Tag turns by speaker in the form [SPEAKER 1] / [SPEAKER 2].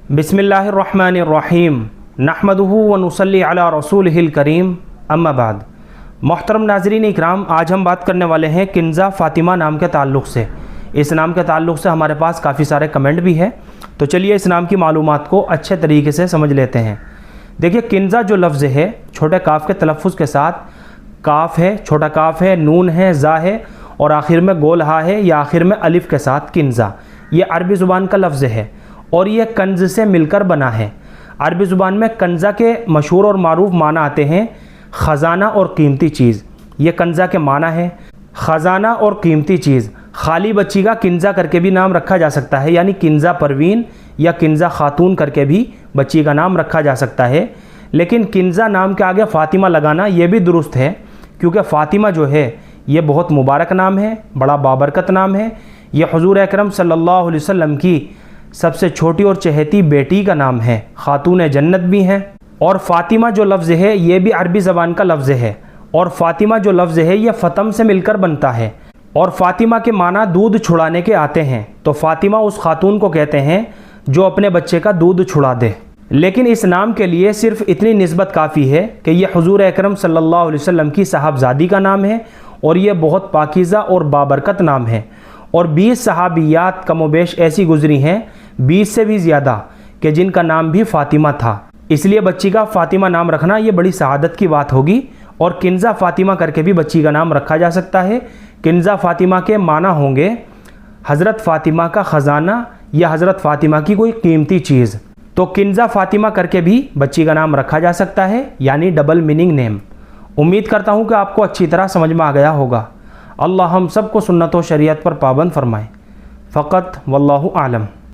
[SPEAKER 1] बिस्मिल्लाहिर्रहमानिर्रहीम नहमदुहु व नुसल्ली अला रसूलिहिल करीम अम्मा बाद। मोहतरम नाज़रीन इकराम, आज हम बात करने वाले हैं किन्ज़ा फ़ातिमा नाम के ताल्लुक़ से। इस नाम के ताल्लुक़ से हमारे पास काफ़ी सारे कमेंट भी है, तो चलिए इस नाम की मालूमात को अच्छे तरीके से समझ लेते हैं। देखिए, किन्ज़ा जो लफ्ज़ है छोटे काफ़ के तलफ़्फ़ुज़ के साथ, काफ़ है, छोटा काफ़ है, नून है, ज़ा है और आखिर में गोल हा है या आखिर में अलिफ़ के साथ किन्ज़ा, ये अरबी ज़ुबान का लफ्ज़ है और ये कंज़ से मिलकर बना है। अरबी ज़ुबान में कंज़ा के मशहूर और मारूफ माना आते हैं ख़ज़ाना और कीमती चीज़। ये कंज़ा के माना है ख़ज़ाना और कीमती चीज़। खाली बच्ची का किन्ज़ा करके भी नाम रखा जा सकता है, यानी किन्ज़ा परवीन या किन्ज़ा खातून करके भी बच्ची का नाम रखा जा सकता है। लेकिन किन्ज़ा नाम के आगे फ़ातिमा लगाना ये भी दुरुस्त है, क्योंकि फ़ातिमा जो है ये बहुत मुबारक नाम है, बड़ा बाबरकत नाम है। ये हुज़ूर अकरम सल्लल्लाहु अलैहि वसल्लम की सबसे छोटी और चहेती बेटी का नाम है, खातून जन्नत भी हैं। और फ़ातिमा जो लफ्ज़ है ये भी अरबी ज़बान का लफ्ज़ है, और फ़ातिमा जो लफ्ज़ है ये फ़तम से मिलकर बनता है। और फ़ातिमा के माना दूध छुड़ाने के आते हैं, तो फ़ातिमा उस खातून को कहते हैं जो अपने बच्चे का दूध छुड़ा दे। लेकिन इस नाम के लिए सिर्फ़ इतनी निस्बत काफ़ी है कि यह हुज़ूर अकरम सल्लल्लाहु अलैहि वसल्लम की साहबजादी का नाम है और ये बहुत पाकीज़ा और बाबरकत नाम है। और 20 सहाबियात कमोबेश ऐसी गुजरी हैं, 20 से भी ज़्यादा, कि जिनका नाम भी फ़ातिमा था। इसलिए बच्ची का फ़ातिमा नाम रखना ये बड़ी सआदत की बात होगी। और किन्ज़ा फ़ातिमा करके भी बच्ची का नाम रखा जा सकता है। किन्ज़ा फ़ातिमा के माना होंगे हज़रत फ़ातिमा का ख़ज़ाना या हज़रत फ़ातिमा की कोई कीमती चीज़। तो किन्ज़ा फ़ातिमा करके भी बच्ची का नाम रखा जा सकता है, यानी डबल मीनिंग नेम। उम्मीद करता हूँ कि आपको अच्छी तरह समझ में आ गया होगा। अल्लाह हम सबको सुन्नत व शरीयत पर पाबंद फरमाए। फ़क़त वल्लाहु आलम।